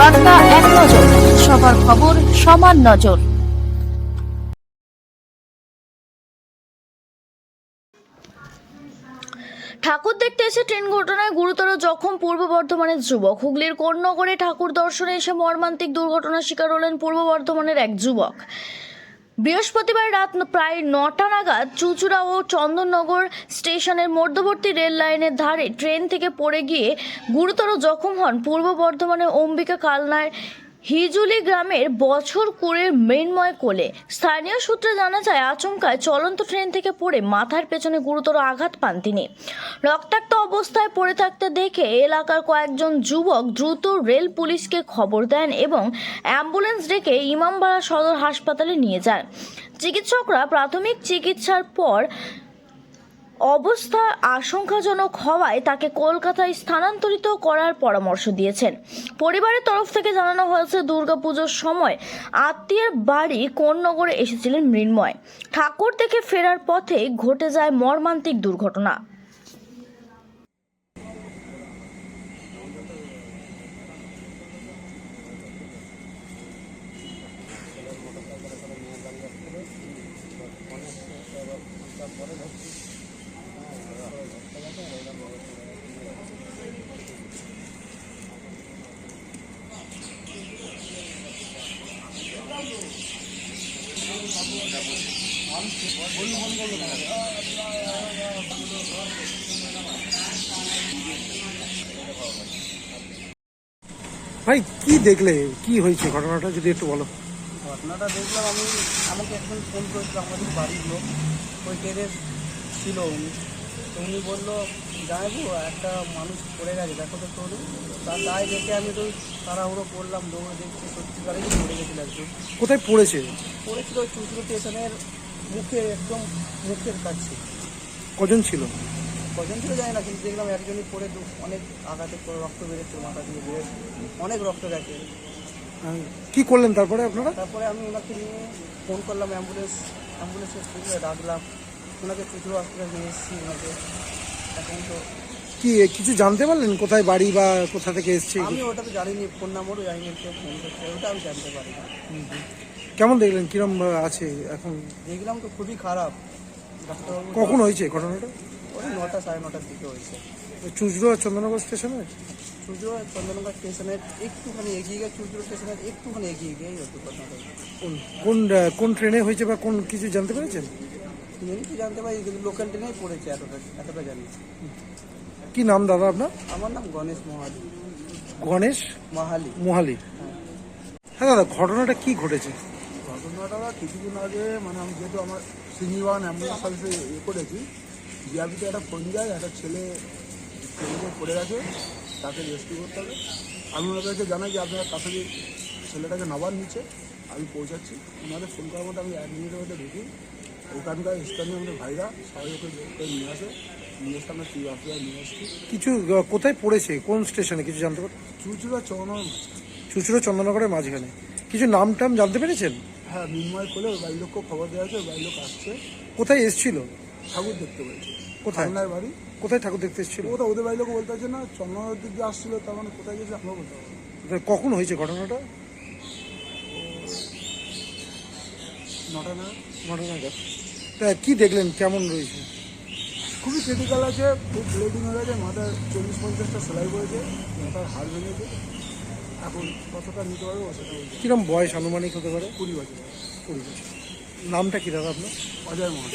বার্তা এক নজর, সবার খবর সমান নজর। ঠাকুর দেখতে এসে ট্রেন ঘটনায় গুরুতর জখম পূর্ব বর্ধমানের যুবক। হুগলির কোন্নগরে ঠাকুর দর্শনে এসে মর্মান্তিক দুর্ঘটনার শিকার হলেন পূর্ব বর্ধমানের এক যুবক। বৃহস্পতিবার রাত প্রায় 9টা নাগাদ চুঁচুড়া ও চন্দননগর স্টেশনের মধ্যবর্তী রেল লাইনের ধারে ট্রেন থেকে পড়ে গিয়ে গুরুতর জখম হন পূর্ব বর্ধমানের অম্বিকা কালনার হিজুলি গ্রামের বছর কুড়ের মৃন্ময় কোলে। স্থানীয় সূত্রে জানা যায়, আচমকায় চলন্ত ট্রেন থেকে পড়ে মাথার পেছনে গুরুতর আঘাত পান তিনি। রক্তাক্ত অবস্থায় পড়ে থাকতে দেখে এলাকার কয়েকজন যুবক দ্রুত রেল পুলিশকে খবর দেন এবং অ্যাম্বুলেন্স ডেকে ইমামবাড়া সদর হাসপাতালে নিয়ে যান। চিকিৎসকরা প্রাথমিক চিকিৎসার পর অবস্থা আশঙ্কাজনক হওয়ায় তাকে কলকাতায় স্থানান্তরিত করার পরামর্শ দিয়েছেন। পরিবারের তরফ থেকে জানানো হয়েছে, দুর্গাপুজোর সময় আত্মীয়ের বাড়ি কোন্নগরে এসেছিলেন মৃন্ময়। ঠাকুর দেখে ফেরার পথে ঘটে যায় মর্মান্তিক দুর্ঘটনা। ভাই, কি দেখলে, কি হয়েছে ঘটনাটা যদি একটু বলো। ঘটনাটা দেখলাম, আমাকে একজন ফোন করেছিল, আমাদের বাড়ির লোক, ওই ট্রেনে ছিল উনি। তো উনি বললো, যাইবো একটা মানুষ পড়ে গেছে, দেখো তো চলুন। তার গায়ে দেখে আমি তো তাড়াহুড়ো করলাম, দৌড়ে দেখছি সত্যিকারেই পড়ে গেছিল একজন। কোথায় পড়েছে? পড়েছিল চুঁচুড়ো স্টেশনের মুখে, একদম মুখের কাছে। কজন ছিল? কজন ছিল জানি না, কিন্তু দেখলাম একজনই পড়ে অনেক আঘাতে করে রক্ত বেরোচ্ছে, মাথা দিয়ে বেরোচ্ছে, অনেক রক্ত গেছে। কি করলেন তারপরে আপনারা? তারপরে আমি ওনাকে নিয়ে ফোন করলাম, অ্যাম্বুলেন্সে ডাকলাম, ওনাকে চুঁচুড়ো হসপিটালে নিয়ে এসেছি ওনাকে। এখন তো কি কিছু জানতে পারলেন কোথায় বাড়ি বা কোথা থেকে এসছে? আমি ওটা তো জানিনি, ফোন নাম্বারও জানিনি, কেউ ফোন করছে, ওটা আমি জানতে পারি না। কেমন দেখলেন, কিরম আছে এখন? দেখলাম তো খুবই খারাপ। ডাক্তারবাবু কখন হয়েছে ঘটনাটা? ওই 9টা সাড়ে 9টার দিকে হয়েছে। চুঁচুড়া চন্দননগর স্টেশনে? চুঁচুড়ো চন্দননগর স্টেশনের একটুখানি এগিয়ে গিয়ে, চুঁচুড়ো স্টেশনের একটুখানি এগিয়ে গিয়েই হতো ঘটনাটা। কোন কোন ট্রেনে হয়েছে বা কোন কিছু জানতে পেরেছেন? কি জানতে পারি, কিন্তু লোকাল ট্রেনেই পড়েছে, এতটা জানি। কি নাম দাদা আপনার? আমার নাম গণেশ মোহালি। গণেশ মোহালি। হ্যাঁ দাদা, ঘটনাটা কি ঘটেছে? ঘটনাটা কিছুদিন আগে, মানে আমি যেহেতু আমার সিনিওয়ান অ্যাম্বুলেন্স সার্ভিসে করেছি, জিআরপিতে একটা ফোন যায়, একটা ছেলে ট্রেনে পড়ে গেছে, তাকে রেস্কিউ করতে হবে। আমি ওনাদেরকে জানাই যে আপনারা তাড়াতাড়ি ছেলেটাকে নাবার নিচে, আমি পৌঁছাচ্ছি। ওনাদের ফোন করার মধ্যে আমি 1 মিনিটের মধ্যে ঢুকি। ওইখানকার স্থানীয় আমাদের ভাইরা সবাই ওকে নিয়ে আসে, নিয়ে এসে আমরা টিভি হসপিটালে নিয়ে আসছি। কিছু কোথায় পড়েছে, কোন স্টেশনে কিছু জানতে পারেন? চুঁচুড়া চন্দননগরের মাঝখানে। কিছু নাম টাম জানতে পেরেছেন? হ্যাঁ, মৃন্ময় কোলে ওর বাড়ির লোককে খবর দেওয়া আছে, ওর বাড়ির লোক আসছে। কোথায় এসছিল? ঠাকুর দেখতে পেয়েছে। কোথায়? কালনার বাড়ি। কোথায় ঠাকুর দেখতে এসেছিল? ওটা ওদের বাড়ির লোক বলতে পারছে না, চন্দ্রনগর দিক দিয়ে আসছিল, তার মানে কোথায় গেছে আমরা বলতে পারবো না। কখন হয়েছে ঘটনাটা? 9টা নাগাদ। ঘটনাটা তা কি দেখলেন, কেমন রয়েছে? খুবই ক্রিটিক্যাল আছে, খুব ব্লিডিং হয়ে গেছে, মাথায় 40-50টা সেলাই পড়েছে, মাথার হাড় ভেঙেছে। এখন কতটা নিতে পারবো সেটা বলছে। কিরম বয়স আনুমানিক হতে পারে? 20 বছর। 20 বছর। নামটা কি দাদা আপনার? অজয় মহান।